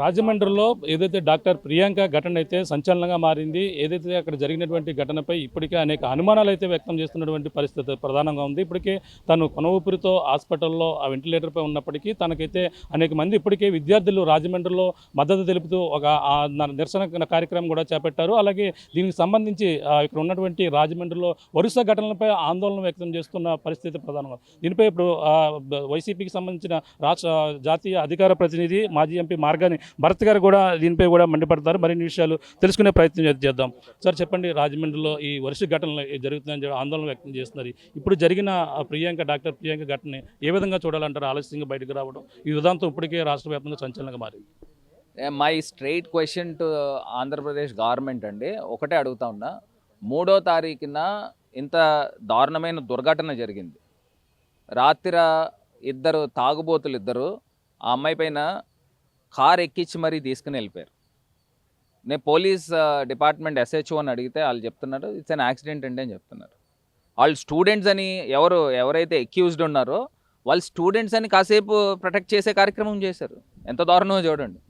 రాజమండ్రిలో ఏదైతే డాక్టర్ ప్రియాంక ఘటన అయితే సంచలనంగా మారింది. ఏదైతే అక్కడ జరిగినటువంటి ఘటనపై ఇప్పటికే అనేక అనుమానాలు అయితే వ్యక్తం చేస్తున్నటువంటి పరిస్థితి ప్రధానంగా ఉంది. ఇప్పటికే తను కొన ఊపిరితో హాస్పిటల్లో ఆ వెంటిలేటర్పై ఉన్నప్పటికీ తనకైతే అనేక మంది ఇప్పటికే విద్యార్థులు రాజమండ్రిలో మద్దతు తెలుపుతూ ఒక నిరసన కార్యక్రమం కూడా చేపట్టారు. అలాగే దీనికి సంబంధించి ఇక్కడ ఉన్నటువంటి రాజమండ్రిలో వరుస ఘటనలపై ఆందోళన వ్యక్తం చేస్తున్న పరిస్థితి ప్రధానంగా. దీనిపై ఇప్పుడు వైసీపీకి సంబంధించిన రాష్ట్ర జాతీయ అధికార ప్రతినిధి మాజీ ఎంపీ మార్గాని భరత్ గారు కూడా దీనిపై కూడా మండిపడతారు. మరిన్ని విషయాలు తెలుసుకునే ప్రయత్నం చేద్దాం. సార్ చెప్పండి, రాజమండ్రిలో ఈ వరుస ఘటనలు జరుగుతుందని ఆందోళన వ్యక్తం చేస్తున్నారు. ఇప్పుడు జరిగిన డాక్టర్ ప్రియాంక ఘటనని ఏ విధంగా చూడాలంటారు? ఆలస్యంగా బయటకు రావడం ఈ ఉదాంతం ఇప్పటికే రాష్ట్ర వ్యాప్తంగా సంచలనంగా మారింది. My straight question to Andhra Pradesh government అండి, ఒకటే అడుగుతా ఉన్నా. 3వ తారీఖున ఇంత దారుణమైన దుర్ఘటన జరిగింది. రాత్రి ఇద్దరు తాగుబోతులు ఆ అమ్మాయి పైన కార్ ఎక్కించి మరీ తీసుకుని వెళ్ళిపోయారు. నేను పోలీస్ డిపార్ట్మెంట్ SHO అని అడిగితే వాళ్ళు చెప్తున్నారు ఇట్స్ అన్ యాక్సిడెంట్ అండి అని చెప్తున్నారు. వాళ్ళు స్టూడెంట్స్ అని ఎవరైతే అక్యూజ్డ్ ఉన్నారో వాళ్ళు స్టూడెంట్స్ అని కాసేపు ప్రొటెక్ట్ చేసే కార్యక్రమం చేశారు. ఎంత దారుణమో చూడండి.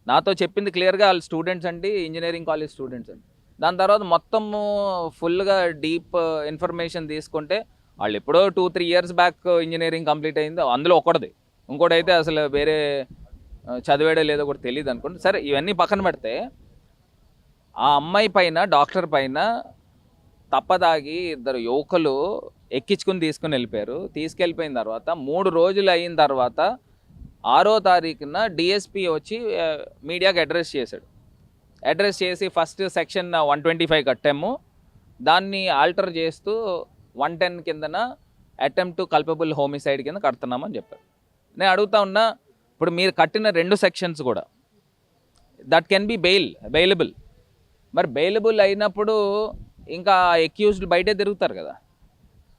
నాతో చెప్పింది క్లియర్గా వాళ్ళు స్టూడెంట్స్ అండి, ఇంజనీరింగ్ కాలేజ్ స్టూడెంట్స్ అండి. దాని తర్వాత మొత్తము ఫుల్గా డీప్ ఇన్ఫర్మేషన్ తీసుకుంటే వాళ్ళు ఎప్పుడో 2-3 ఇయర్స్ బ్యాక్ ఇంజనీరింగ్ కంప్లీట్ అయింది. అందులో ఒకటిది, ఇంకోటైతే అసలు వేరే చదివాడో లేదో కూడా తెలియదు అనుకోండి. సరే, ఇవన్నీ పక్కన పెడితే ఆ అమ్మాయి పైన డాక్టర్ పైన తప్పదాగి ఇద్దరు యువకులు ఎక్కించుకుని తీసుకుని వెళ్ళిపోయారు. తీసుకెళ్ళిపోయిన తర్వాత 3 రోజులు అయిన తర్వాత 6వ తారీఖున DSP వచ్చి మీడియాకి అడ్రస్ చేశాడు. అడ్రస్ చేసి ఫస్ట్ సెక్షన్ 125 కట్టాము, దాన్ని ఆల్టర్ చేస్తూ 110 కిందన అటెంప్ట్ టు కల్పబుల్ హోమిసైడ్ కింద కడుతున్నామని చెప్పారు. నేను అడుగుతా ఉన్నా, ఇప్పుడు మీరు కట్టిన 2 సెక్షన్స్ కూడా దట్ కెన్ బి బెయిలబుల్. మరి బెయిలబుల్ అయినప్పుడు ఇంకా అక్యూజ్డ్ బయటే తిరుగుతారు కదా.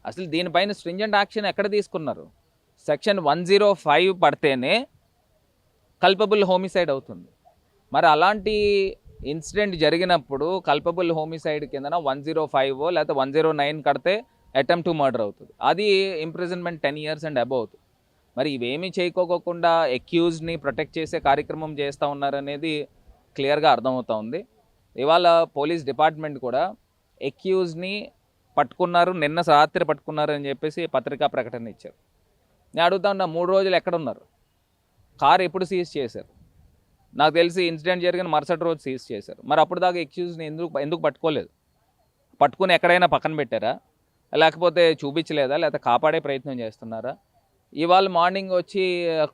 అసలు దీనిపైన స్ట్రింజెంట్ యాక్షన్ ఎక్కడ తీసుకున్నారు? సెక్షన్ 105 పడితేనే కల్పబుల్ హోమిసైడ్ అవుతుంది. మరి అలాంటి ఇన్సిడెంట్ జరిగినప్పుడు కల్పబుల్ హోమిసైడ్ కిందన 105 లేకపోతే 109 కడితే అటెంప్ట్ టు మర్డర్ అవుతుంది. అది ఇంప్రిజన్మెంట్ 10 years అండ్ అబవ్ అవుతుంది. మరి ఇవేమీ చేయకోకుండా అక్యూజ్డ్ని ప్రొటెక్ట్ చేసే కార్యక్రమం చేస్తూ ఉన్నారనేది క్లియర్గా అర్థమవుతూ ఉంది. ఇవాళ పోలీస్ డిపార్ట్మెంట్ కూడా అక్యూజ్డ్ని పట్టుకున్నారు, నిన్న రాత్రి పట్టుకున్నారు అని చెప్పేసి పత్రికా ప్రకటన ఇచ్చారు. నేను అడుగుతా ఉన్నా, 3 రోజులు ఎక్కడున్నారు? కారు ఎప్పుడు సీజ్ చేశారు? నాకు తెలిసి ఇన్సిడెంట్ జరిగిన మరుసటి రోజు సీజ్ చేశారు. మరి అప్పుడు దాకా అక్యూజ్ని ఎందుకు పట్టుకోలేదు? పట్టుకుని ఎక్కడైనా పక్కన పెట్టారా? లేకపోతే చూపించలేదా? లేకపోతే కాపాడే ప్రయత్నం చేస్తున్నారా? ఇవాళ మార్నింగ్ వచ్చి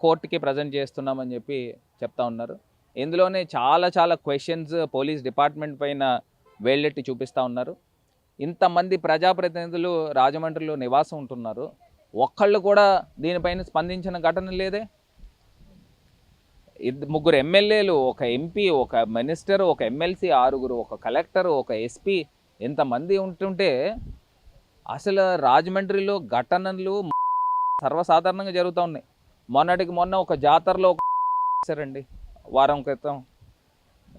కోర్టుకి ప్రజెంట్ చేస్తున్నామని చెప్పి చెప్తా ఉన్నారు. ఇందులోనే చాలా క్వశ్చన్స్ పోలీస్ డిపార్ట్మెంట్ పైన వేళ్ళెట్టి చూపిస్తూ ఉన్నారు. ఇంతమంది ప్రజాప్రతినిధులు రాజమండ్రిలో నివాసం ఉంటున్నారు, ఒక్కళ్ళు కూడా దీనిపైన స్పందించిన ఘటన లేదే. 3 ఎమ్మెల్యేలు, ఒక MP, ఒక మినిస్టర్, ఒక MLC, 6, ఒక కలెక్టర్, ఒక SP, ఇంతమంది ఉంటుంటే అసలు రాజమండ్రిలో ఘటనలు సర్వసాధారణంగా జరుగుతూ ఉన్నాయి. మొన్న ఒక జాతరలో చేశారండి, వారం క్రితం.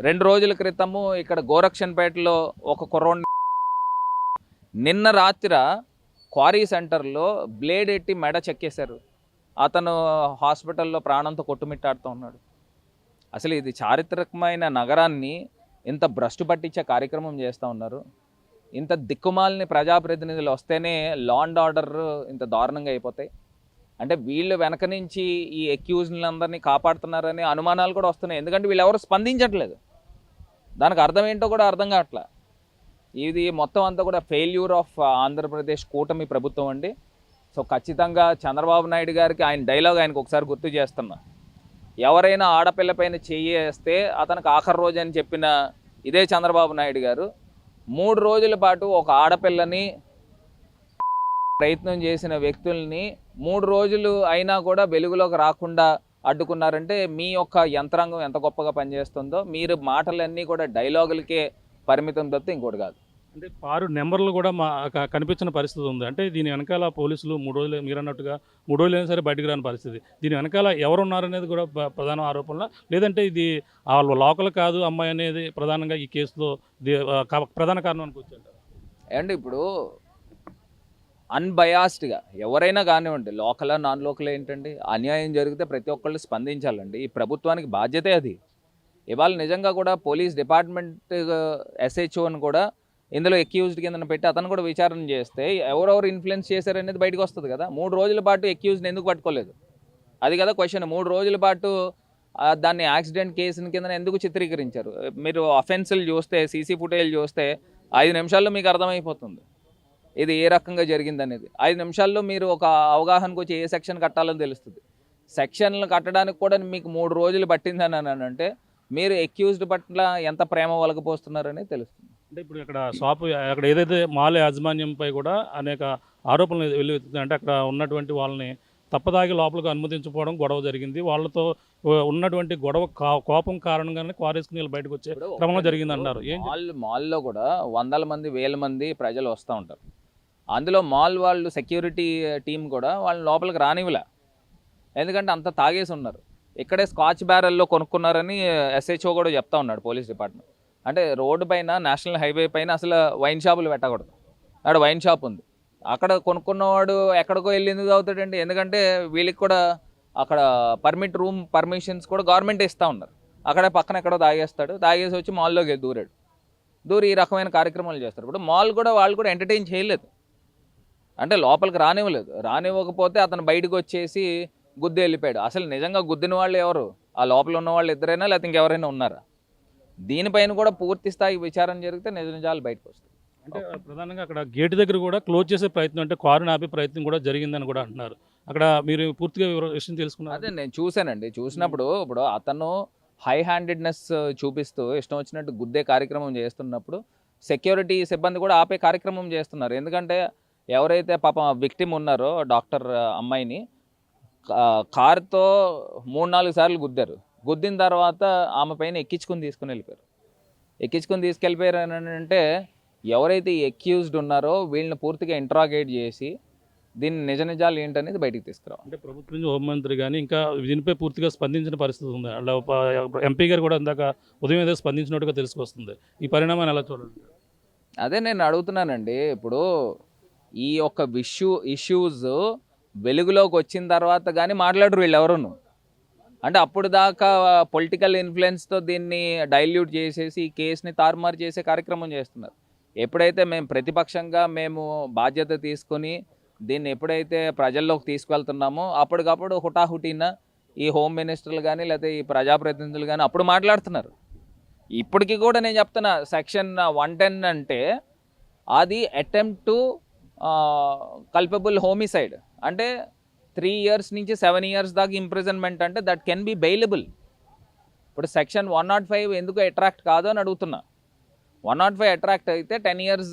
2 రోజుల క్రితము ఇక్కడ గోరక్షన్పేటలో ఒక కుర్రోడ్ని, నిన్న రాత్రి క్వారీ సెంటర్లో బ్లేడ్ ఎట్టి మెడ చెక్కేశారు. అతను హాస్పిటల్లో ప్రాణంతో కొట్టుమిట్టాడుతూ ఉన్నాడు. అసలు ఇది చారిత్రకమైన నగరాన్ని ఇంత భ్రష్టు పట్టించే కార్యక్రమం చేస్తూ ఉన్నారు. ఇంత దిక్కుమాలని ప్రజాప్రతినిధులు వస్తేనే లా అండ్ ఆర్డర్ ఇంత దారుణంగా అయిపోతాయి. అంటే వీళ్ళు వెనక నుంచి ఈ అక్యూజ్లందరినీ కాపాడుతున్నారనే అనుమానాలు కూడా వస్తున్నాయి. ఎందుకంటే వీళ్ళు ఎవరు స్పందించట్లేదు. దానికి అర్థం ఏంటో కూడా అర్థం కావట్లా. ఇది మొత్తం అంతా కూడా ఫెయిల్యూర్ ఆఫ్ ఆంధ్రప్రదేశ్ కూటమి ప్రభుత్వం అండి. సో ఖచ్చితంగా చంద్రబాబు నాయుడు గారికి ఆయన డైలాగ్ ఆయనకు ఒకసారి గుర్తు చేస్తున్నా. ఎవరైనా ఆడపిల్ల పైన చేయేస్తే అతనికి ఆఖరి రోజు అని చెప్పిన ఇదే చంద్రబాబు నాయుడు గారు 3 రోజుల పాటు ఒక ఆడపిల్లని ప్రయత్నం చేసిన వ్యక్తుల్ని 3 రోజులు అయినా కూడా వెలుగులోకి రాకుండా అడ్డుకున్నారంటే మీ యొక్క యంత్రాంగం ఎంత గొప్పగా పనిచేస్తుందో. మీరు మాటలన్నీ కూడా డైలాగులకే పరిమితం తప్పితే ఇంకోటి కాదు. అంటే 6 నెంబర్లు కూడా కనిపించిన పరిస్థితి ఉంది. అంటే దీని వెనకాల పోలీసులు 3 రోజులు, మీరు అన్నట్టుగా 3 రోజులైనా సరే బయటకు రాని పరిస్థితి. దీని వెనకాల ఎవరున్నారనేది కూడా ప్రధాన ఆరోపణల, లేదంటే ఇది వాళ్ళు లోకల్ కాదు అమ్మాయి అనేది ప్రధానంగా ఈ కేసులో ప్రధాన కారణం అనుకోవచ్చు. అండ్ ఇప్పుడు అన్బయాస్డ్గా ఎవరైనా కానివ్వండి, లోకల్ నాన్ లోకల్ ఏంటండి, అన్యాయం జరిగితే ప్రతి ఒక్కళ్ళు స్పందించాలండి. ఈ ప్రభుత్వానికి బాధ్యతే అది. ఇవాళ నిజంగా కూడా పోలీస్ డిపార్ట్మెంట్ ఎస్హెచ్ఓని కూడా ఇందులో అక్యూజ్డ్ కింద పెట్టి అతను కూడా విచారణ చేస్తే ఎవరెవరు ఇన్ఫ్లుయెన్స్ చేశారనేది బయటకు వస్తుంది కదా. 3 రోజుల పాటు అక్యూజ్ని ఎందుకు పట్టుకోలేదు, అది కదా క్వశ్చన్. 3 రోజుల పాటు దాన్ని యాక్సిడెంట్ కేసుని కింద ఎందుకు చిత్రీకరించారు? మీరు అఫెన్సులు చూస్తే, సీసీ ఫుటేజ్ చూస్తే 5 నిమిషాల్లో మీకు అర్థమైపోతుంది ఇది ఏ రకంగా జరిగిందనేది. 5 నిమిషాల్లో మీరు ఒక అవగాహనకు వచ్చి ఏ సెక్షన్ కట్టాలని తెలుస్తుంది. సెక్షన్లు కట్టడానికి కూడా మీకు 3 రోజులు పట్టిందని అంటే మీరు అక్యూజ్డ్ పట్ల ఎంత ప్రేమ వలకపోస్తున్నారని తెలుస్తుంది. అంటే ఇప్పుడు ఇక్కడ షాపు అక్కడ ఏదైతే మాల్ యాజమాన్యంపై కూడా అనేక ఆరోపణలు వెల్లువెత్తుతున్నాయి. అంటే అక్కడ ఉన్నటువంటి వాళ్ళని తప్పదాగి లోపలికి అనుమతించకపోవడం గొడవ జరిగింది. వాళ్ళతో ఉన్నటువంటి గొడవ కోపం కారణంగానే క్వారీస్కి నీళ్ళు బయటకు వచ్చే క్రమంలో జరిగింది అన్నారు. మాల్లో కూడా 100 మంది 1000 మంది ప్రజలు వస్తూ ఉంటారు. అందులో మాల్ వాళ్ళు సెక్యూరిటీ టీం కూడా వాళ్ళని లోపలికి రానివ్వలే, ఎందుకంటే అంత తాగేసి ఉన్నారు. ఇక్కడే స్కాచ్ బ్యారెల్లో కొనుక్కున్నారని ఎస్హెచ్ఓ కూడా చెప్తా ఉన్నాడు పోలీస్ డిపార్ట్మెంట్. అంటే రోడ్డు పైన, నేషనల్ హైవే పైన అసలు వైన్ షాపులు పెట్టకూడదు. అక్కడ వైన్ షాప్ ఉంది, అక్కడ కొనుక్కున్నవాడు ఎక్కడికో వెళ్ళి ఎందుకు తాగుతాడండి? ఎందుకంటే వీళ్ళకి కూడా అక్కడ రూమ్ పర్మిషన్స్ కూడా గవర్నమెంట్ ఇస్తూ ఉన్నారు. అక్కడే పక్కన ఎక్కడో తాగేసి వచ్చి మాల్లోకి దూరి ఈ రకమైన కార్యక్రమాలు చేస్తారు. ఇప్పుడు మాల్ కూడా వాళ్ళు కూడా ఎంటర్టైన్ చేయలేదు, అంటే లోపలికి రానివ్వకపోతే అతను బయటకు వచ్చేసి గుద్ది వెళ్ళిపోయాడు. అసలు నిజంగా గుద్దిన వాళ్ళు ఎవరు? ఆ లోపల ఉన్న వాళ్ళు ఇద్దరైనా లేకపోతే ఇంకెవరైనా ఉన్నారా? దీనిపైన కూడా పూర్తి స్థాయి విచారణ జరిగితే నిజాలు బయటకు వస్తాయి. అంటే ప్రధానంగా అక్కడ గేట్ దగ్గర కూడా క్లోజ్ చేసే ప్రయత్నం, అంటే కారుని ఆపే ప్రయత్నం కూడా జరిగిందని కూడా అంటున్నారు. అక్కడ మీరు పూర్తిగా విషయం తెలుసుకున్నారు? అదే నేను చూశానండి. చూసినప్పుడు ఇప్పుడు అతను హై హ్యాండెడ్నెస్ చూపిస్తూ ఇష్టం వచ్చినట్టు గుద్దే కార్యక్రమం చేస్తున్నప్పుడు సెక్యూరిటీ సిబ్బంది కూడా ఆపే కార్యక్రమం చేస్తున్నారు. ఎందుకంటే ఎవరైతే పాపం విక్టిమ్ ఉన్నారో డాక్టర్ అమ్మాయిని కారుతో 3-4 సార్లు గుద్దిన తర్వాత ఆమె పైన ఎక్కించుకొని తీసుకెళ్ళిపోయారు అని అంటే ఎవరైతే అక్యూజ్డ్ ఉన్నారో వీళ్ళని పూర్తిగా ఇంట్రాగేట్ చేసి దీని నిజాలు ఏంటనేది బయటికి తీసుకురావాలి. అంటే ప్రభుత్వం నుంచి హోంమంత్రి కానీ ఇంకా దీనిపై పూర్తిగా స్పందించిన పరిస్థితి ఉంది. అలా ఎంపీ గారు కూడా ఇందాక ఉదయం ఏదో స్పందించినట్టుగా తెలుసుకొస్తుంది. ఈ పరిణామాన్ని ఎలా చూడండి? అదే నేను అడుగుతున్నానండి. ఇప్పుడు ఈ యొక్క ఇష్యూస్ వెలుగులోకి వచ్చిన తర్వాత కానీ మాట్లాడరు వీళ్ళు ఎవరును. అంటే అప్పుడు దాకా పొలిటికల్ ఇన్ఫ్లుయెన్స్తో దీన్ని డైల్యూట్ చేసేసి ఈ కేసుని తారుమారు చేసే కార్యక్రమం చేస్తున్నారు. ఎప్పుడైతే మేము ప్రతిపక్షంగా మేము బాధ్యత తీసుకొని దీన్ని ఎప్పుడైతే ప్రజల్లోకి తీసుకువెళ్తున్నామో అప్పటికప్పుడు హుటాహుటిన ఈ హోమ్ మినిస్టర్లు కానీ లేకపోతే ఈ ప్రజాప్రతినిధులు కానీ అప్పుడు మాట్లాడుతున్నారు. ఇప్పటికీ కూడా నేను చెప్తున్నా, సెక్షన్ 110 అంటే అది అటెంప్ట్ టు కల్పబుల్ హోమిసైడ్, అంటే 3 years నుంచి 7 years దాకా ఇంప్రిజన్మెంట్, అంటే దట్ కెన్ బి బెయిలబుల్. ఇప్పుడు సెక్షన్ 105 ఎందుకు అట్రాక్ట్ కాదు అని అడుగుతున్నా. 105 అట్రాక్ట్ అయితే 10 years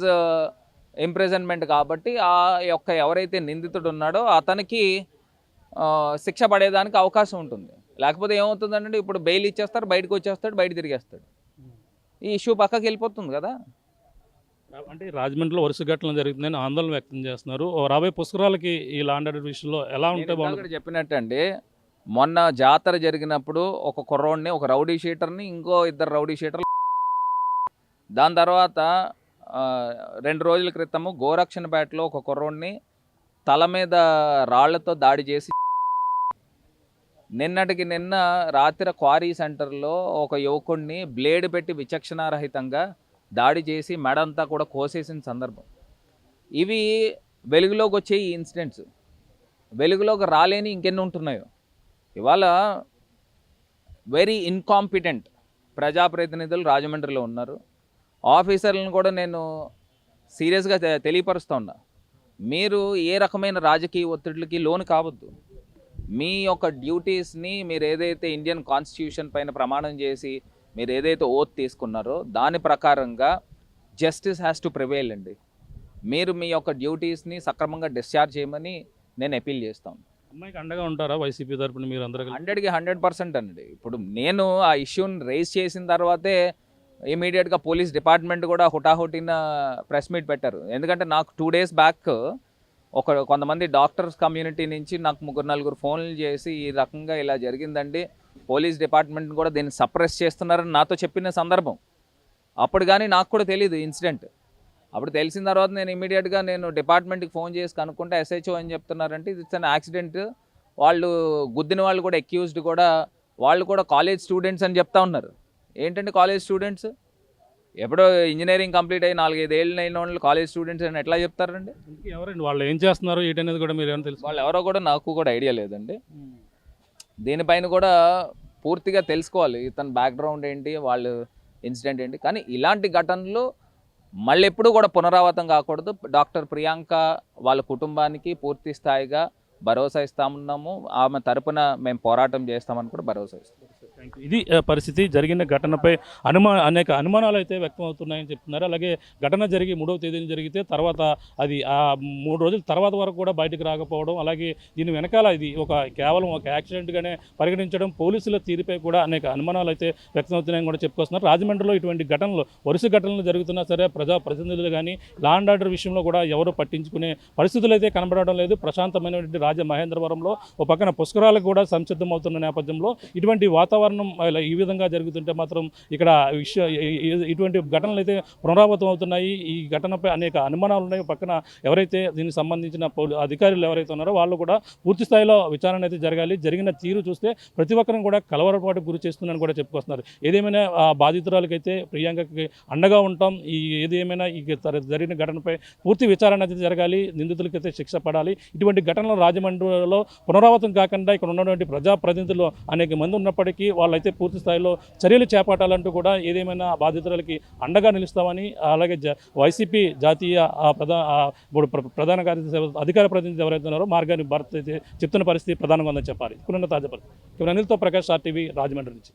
ఇంప్రిజన్మెంట్ కాబట్టి ఆ యొక్క ఎవరైతే నిందితుడు ఉన్నాడో అతనికి శిక్ష పడేదానికి అవకాశం ఉంటుంది. లేకపోతే ఏమవుతుందంటే ఇప్పుడు బెయిల్ ఇచ్చేస్తారు, బయటకు వచ్చేస్తాడు, బయట తిరిగేస్తాడు, ఈ ఇష్యూ పక్కకి వెళ్ళిపోతుంది కదా. అంటే రాజమండ్రిలో వరుస ఘటనలు జరుగుతుందని ఆందోళన వ్యక్తం చేస్తున్నారు. రాబోయే పుష్కరాలకి ఈ లాండ్ ఆర్డర్ విషయంలో ఎలా ఉంటే బాగుంటుంది? చెప్పినట్టండి, మొన్న జాతర జరిగినప్పుడు ఒక కుర్రోడిని, ఒక రౌడీ షీటర్ని, ఇంకో 2 రౌడీ షీటర్లు, దాని తర్వాత 2 రోజుల క్రితము గోరక్షణపేటలో ఒక కుర్రోడిని తల మీద రాళ్లతో దాడి చేసి, నిన్నటికి నిన్న రాత్రి క్వారీ సెంటర్లో ఒక యువకుడిని బ్లేడ్ పెట్టి విచక్షణారహితంగా దాడి చేసి మెడంతా కూడా కోసేసిన సందర్భం. ఇవి వెలుగులోకి వచ్చే ఈ ఇన్సిడెంట్స్ వెలుగులోకి రాలేని ఇంకెన్ని ఉంటున్నాయో. ఇవాళ వెరీ ఇన్కాంపిటెంట్ ప్రజాప్రతినిధులు రాజమండ్రిలో ఉన్నారు. ఆఫీసర్లను కూడా నేను సీరియస్గా తెలియపరుస్తూ ఉన్నా, మీరు ఏ రకమైన రాజకీయ ఒత్తిడికి లోను కావద్దు. మీ యొక్క డ్యూటీస్ని మీరు ఏదైతే ఇండియన్ కాన్స్టిట్యూషన్ పైన ప్రమాణం చేసి మీరు ఏదైతే ఓత్ తీసుకున్నారో దాని ప్రకారంగా జస్టిస్ హ్యాస్ టు ప్రివైల్ అండి. మీరు మీ యొక్క డ్యూటీస్ని సక్రమంగా డిశ్చార్జ్ చేయమని నేను అపీల్ చేస్తాను. అమ్మాయికి అండగా ఉంటారా వైసీపీ తరపున మీరు అందరూ? 100కి 100% అండి. ఇప్పుడు నేను ఆ ఇష్యూని రైజ్ చేసిన తర్వాతే ఇమీడియట్గా పోలీస్ డిపార్ట్మెంట్ కూడా హుటాహుటిన ప్రెస్ మీట్ పెట్టారు. ఎందుకంటే నాకు 2 days బ్యాక్ కొంతమంది డాక్టర్స్ కమ్యూనిటీ నుంచి నాకు 3-4 ఫోన్లు చేసి ఈ రకంగా ఇలా జరిగిందండి, పోలీస్ డిపార్ట్మెంట్ కూడా దీన్ని సప్రెస్ చేస్తున్నారని నాతో చెప్పిన సందర్భం. అప్పుడు కానీ నాకు కూడా తెలియదు ఇన్సిడెంట్. అప్పుడు తెలిసిన తర్వాత నేను ఇమీడియట్గా డిపార్ట్మెంట్కి ఫోన్ చేసి కనుక్కుంటే ఎస్హెచ్ఓ అని చెప్తున్నారంటే ఇట్స్ అన్ యాక్సిడెంట్, వాళ్ళు గుద్దిన వాళ్ళు కూడా అక్యూజ్డ్ కూడా వాళ్ళు కూడా కాలేజ్ స్టూడెంట్స్ అని చెప్తా ఉన్నారు. ఏంటంటే కాలేజ్ స్టూడెంట్స్ ఎప్పుడో ఇంజనీరింగ్ కంప్లీట్ అయ్యి 4-5 ఏళ్ళు అయిన వాళ్ళు కాలేజ్ స్టూడెంట్స్ అని ఎట్లా చెప్తారండి? ఇంతకీ ఎవరండి వాళ్ళు, ఏం చేస్తున్నారు ఏంటనేది కూడా మీరు ఏమైనా తెలుసు? వాళ్ళు ఎవరో కూడా నాకు కూడా ఐడియా లేదండి. దీనిపైన కూడా పూర్తిగా తెలుసుకోవాలి, ఇతని బ్యాక్గ్రౌండ్ ఏంటి, వాళ్ళు ఇన్సిడెంట్ ఏంటి. కానీ ఇలాంటి ఘటనలు మళ్ళీ ఎప్పుడు కూడా పునరావృతం కాకూడదు. డాక్టర్ ప్రియాంక వాళ్ళ కుటుంబానికి పూర్తి స్థాయిగా భరోసా ఇస్తామన్నాము. ఆమె తరపున మేము పోరాటం చేస్తామని కూడా భరోసా ఇస్తాం. ఇది పరిస్థితి. జరిగిన ఘటనపై అనేక అనుమానాలు అయితే వ్యక్తం అవుతున్నాయని చెప్తున్నారు. అలాగే ఘటన జరిగి 3వ తేదీన జరిగితే తర్వాత అది 3 రోజుల తర్వాత వరకు కూడా బయటకు రాకపోవడం, అలాగే దీని వెనకాల ఇది కేవలం ఒక యాక్సిడెంట్గానే పరిగణించడం, పోలీసుల తీరుపై కూడా అనేక అనుమానాలు అయితే వ్యక్తం అవుతున్నాయని కూడా చెప్పుకొస్తున్నారు. రాజమండ్రిలో ఇటువంటి ఘటనలు, వరుస ఘటనలు జరుగుతున్నా సరే ప్రజాప్రతినిధులు కానీ లా అండ్ ఆర్డర్ విషయంలో కూడా ఎవరు పట్టించుకునే పరిస్థితులు అయితే కనబడడం లేదు. ప్రశాంతమైనటువంటి రాజమహేంద్రవరంలో ఒక పక్కన పుష్కరాలకు కూడా సంసిద్ధమవుతున్న నేపథ్యంలో ఇటువంటి వాతావరణం ఈ విధంగా జరుగుతుంటే మాత్రం ఇక్కడ ఇటువంటి ఘటనలు అయితే పునరావృతం అవుతున్నాయి. ఈ ఘటనపై అనేక అనుమానాలు ఉన్నాయి. పక్కన ఎవరైతే దీనికి సంబంధించిన అధికారులు ఎవరైతే ఉన్నారో వాళ్ళు కూడా పూర్తి స్థాయిలో విచారణ అయితే జరగాలి. జరిగిన తీరు చూస్తే ప్రతి ఒక్కరిని కూడా కలవరపాటు గురి చేస్తుందని కూడా చెప్పుకొస్తున్నారు. ఏదేమైనా బాధితురాలకైతే ప్రియాంకకి అండగా ఉంటాం. ఏదేమైనా ఈ జరిగిన ఘటనపై పూర్తి విచారణ అయితే జరగాలి. నిందితులకైతే శిక్ష పడాలి. ఇటువంటి ఘటనలు రాజమండ్రిలో పునరావృతం కాకుండా ఇక్కడ ఉన్నటువంటి ప్రజాప్రతినిధులు అనేక మంది ఉన్నప్పటికీ వాళ్ళైతే పూర్తి స్థాయిలో చర్యలు చేపట్టాలంటూ కూడా ఏదేమైనా బాధితులకి అండగా నిలుస్తామని, అలాగే వైసీపీ జాతీయ ప్రధాన కార్యదర్శి అధికార ప్రతినిధి ఎవరైతే ఉన్నారో మార్గాన్ని భారత్ అయితే చెప్తున్న పరిస్థితి ప్రధానంగా ఉందని చెప్పాలి. ఇప్పుడున్న తాజా పరిస్థితి. అనిల్తో ప్రకాష్ RTV రాజమండ్రి నుంచి.